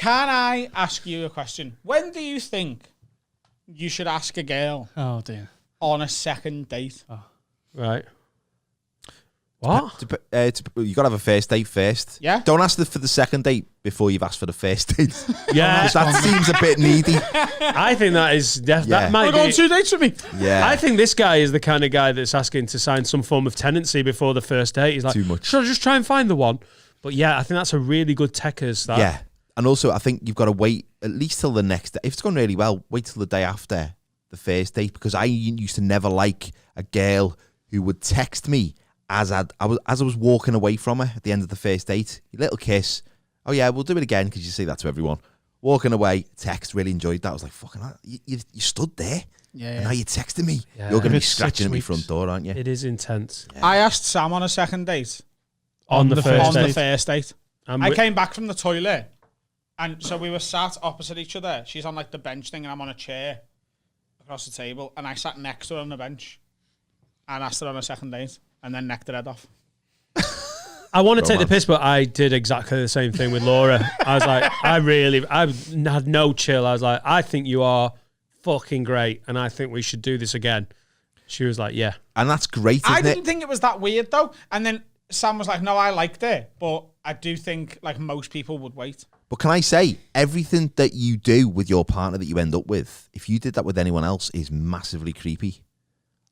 Can I ask you a question? When do you think you should ask a girl Oh, dear. on a second date? Oh. Right. What? You got to have a first date first. Yeah. Don't ask for the second date before you've asked for the first date. Yeah. That seems a bit needy. I think that is Yeah. that might Wanna go on be. 2 dates with me? Yeah. I think this guy is the kind of guy that's asking to sign some form of tenancy before the first date. He's like, Too much. should I just try and find the one? But yeah, I think that's a really good techers. That. Yeah. And also, I think you've got to wait at least till the next day. If it's gone really well, wait till the day after the first date, because I used to never like a girl who would text me as I was walking away from her at the end of the first date. A little kiss. Oh yeah, we'll do it again, because you say that to everyone. Walking away, text, really enjoyed that. I was like, fucking hell, you stood there. Yeah. And now you're texting me. Yeah. You're going to be If it's 6 scratching at my weeks. front door, aren't you? It is intense. I asked Sam on a second date. On the first On date. the first date. I'm I wi- came back from the toilet, and so we were sat opposite each other. She's on like the bench thing, and I'm on a chair across the table, and I sat next to her on the bench and asked her on a second date, and then necked her head off. I want to take the piss, but I did exactly the same thing with Laura. I was like, I had no chill. I was like, I think you are fucking great, and I think we should do this again. She was like, yeah. And that's great, I isn't didn't it? think it was that weird though, and then Sam was like, "No, I liked it, but I do think like most people would wait." But can I say, everything that you do with your partner that you end up with, if you did that with anyone else, is massively creepy.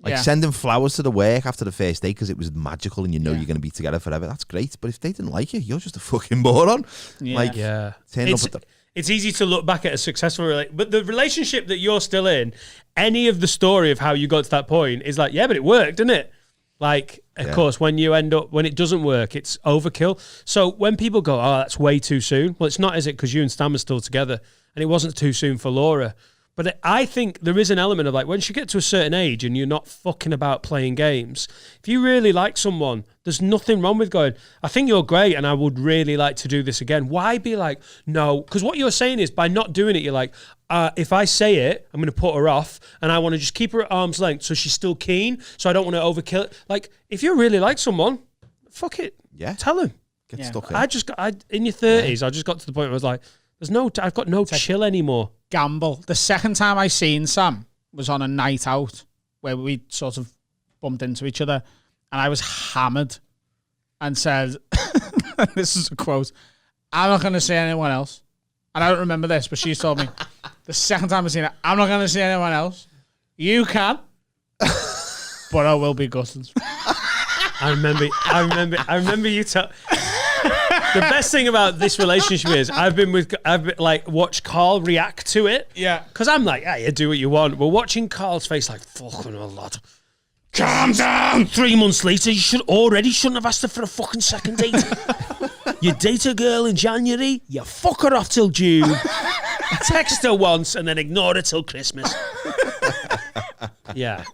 Like Yeah. sending flowers to the work after the first date because it was magical and you know Yeah. you're going to be together forever. That's great. But if they didn't like you, you're just a fucking moron. Yeah. Like, Yeah. turn up at the... It's easy to look back at a successful relationship, but the relationship that you're still in, any of the story of how you got to that point is like, yeah, but it worked, didn't it? Like, of course, when it doesn't work, it's overkill. So when people go, oh, that's way too soon. Well, it's not, is it? Because you and Stan are still together, and it wasn't too soon for Laura. But I think there is an element of like, once you get to a certain age and you're not fucking about playing games, if you really like someone, there's nothing wrong with going, I think you're great and I would really like to do this again. Why be like, no? Because what you're saying is by not doing it, you're like, if I say it, I'm going to put her off and I want to just keep her at arm's length so she's still keen, so I don't want to overkill it. Like, if you really like someone, fuck it. Yeah. Tell him. Get stuck in. In your 30s, I just got to the point where I was like, I've got no chill anymore. Gamble. The second time I seen Sam was on a night out where we sort of bumped into each other, and I was hammered and said, this is a quote, "I'm not going to see anyone else." And I don't remember this, but she's told me, the second time I seen her, "I'm not going to see anyone else. You can, but I will be gutted." I remember you tell. The best thing about this relationship is I've watched Carl react to it. Yeah. Because I'm like, you do what you want. We're watching Carl's face like, fucking hell, lad. Calm down. 3 months later, you shouldn't have asked her for a fucking second date. You date a girl in January, you fuck her off till June, text her once, and then ignore her till Christmas. Yeah.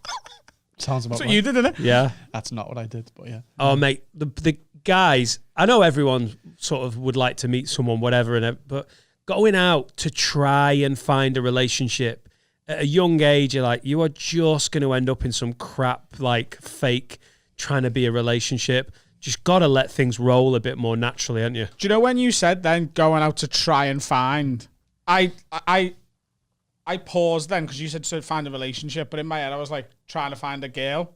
Sounds about So right. you did, didn't it? Yeah. That's not what I did, but yeah. Oh, mate, the guys, I know everyone sort of would like to meet someone, whatever, but going out to try and find a relationship at a young age, you are just going to end up in some crap, like fake trying to be a relationship. Just got to let things roll a bit more naturally, aren't you? Do you know when you said then going out to try and find, I paused then because you said to find a relationship, but in my head I was like trying to find a girl,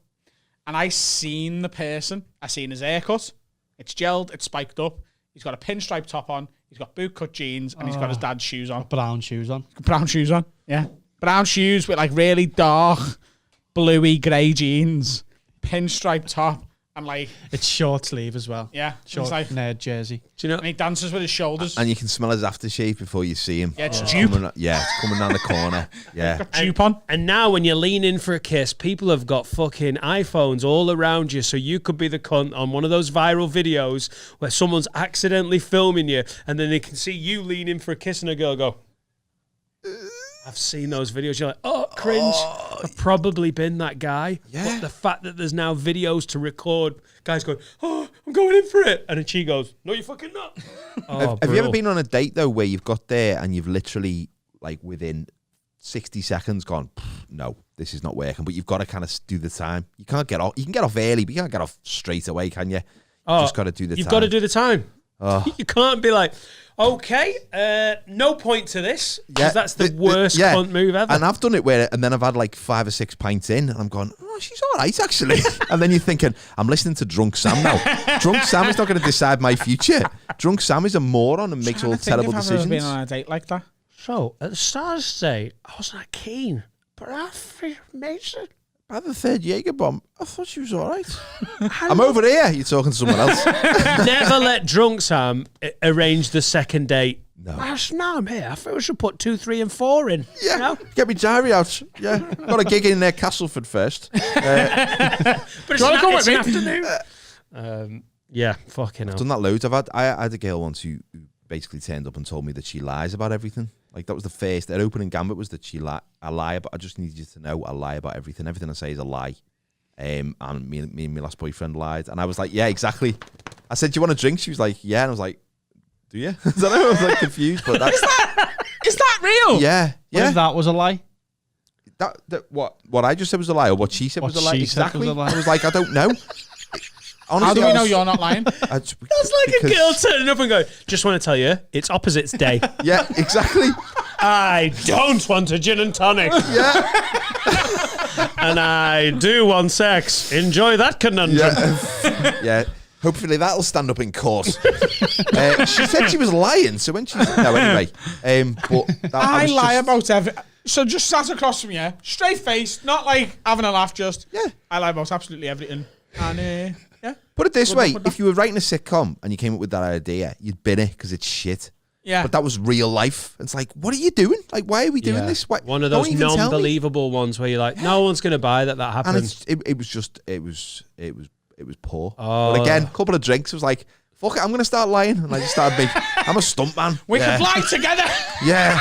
and I seen the person. I seen his haircut. It's gelled. It's spiked up. He's got a pinstripe top on. He's got bootcut jeans, and he's got his dad's shoes on. Brown shoes on. Brown shoes on. Yeah, brown shoes with like really dark, bluey grey jeans, pinstripe top, and like It's short sleeve as well. yeah, Short it's like, nerd jersey. Do you know? and he dances with his shoulders. And you can smell his aftershave before you see him. Yeah, it's dupe. It's coming down the corner. Yeah. Got dupe on. And now when you lean in for a kiss, people have got fucking iPhones all around you, so you could be the cunt on one of those viral videos where someone's accidentally filming you, and then they can see you lean in for a kiss and a girl go, I've seen those videos. You're like, oh, cringe. I've probably been that guy. Yeah. But the fact that there's now videos to record, guys going, oh, I'm going in for it. And then she goes, no, you're fucking not. Have you ever been on a date though where you've got there and you've literally like within 60 seconds gone, no, this is not working, but you've got to kind of do the time. You can't get off. You can get off early, but you can't get off straight away, can you? You just got to do the time. You've got to do the time. You can't be like, okay, no point to this. Yeah, That's the worst cunt move ever. And I've done it and then I've had like 5 or 6 pints in, and I'm going, oh, she's all right, actually. And then you're thinking, I'm listening to Drunk Sam now. Drunk Sam is not going to decide my future. Drunk Sam is a moron and makes all terrible decisions. I've been on a date like that. So, at the start of the day, I was not keen, but after amazing. By the 3rd Jaeger bomb, I thought she was all right. I'm over here. You're talking to someone else. Never let Drunk Sam arrange the second date. No. Now I'm here. I think we should put 2, 3, and 4 in. Yeah, you know? get me diary out. Yeah, got a gig in Castleford first. But it's wanna come with me? afternoon. Yeah, fucking hell. Done that loads. I had a girl once who basically turned up and told me that she lies about everything. Like, that was the first. Her opening gambit was that I lie about. I just need you to know I lie about everything. Everything I say is a lie. And me and my last boyfriend lied, and I was like, yeah, exactly. I said, do you want a drink? She was like, yeah, and I was like, do you? I don't know. I was like confused, but that's Is that real? yeah. What if that was a lie? That what I just said was a lie, or what she said was a lie. She said Exactly. was a lie. I was like, I don't know. Honestly, How do we know you're not lying? That's like a girl turning up and going, just want to tell you, it's opposites day. Yeah, exactly. I don't want a gin and tonic. Yeah. And I do want sex. Enjoy that conundrum. Yeah. Yeah. Hopefully that'll stand up in court. She said she was lying, so when she anyway. But I lie about everything. So just sat across from you, straight face, not like having a laugh. Just I lie about absolutely everything. And yeah. Put it this way: if you were writing a sitcom and you came up with that idea, you'd bin it because it's shit. Yeah. But that was real life. It's like, what are you doing? Like, why are we doing this? Why, one of those non-believable ones where you're like, no one's going to buy that happened. And it was poor. Oh. But again, a couple of drinks, it was like, fuck it, I'm going to start lying. And I just started being, I'm a stunt man. We can lie together. Yeah.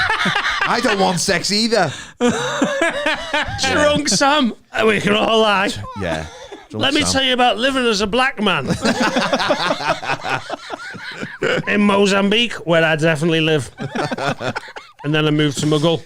I don't want sex either. Drunk Sam. We can all lie. Yeah. Let me tell you about living as a black man. In Mozambique, where I definitely live. And then I moved to Mughal.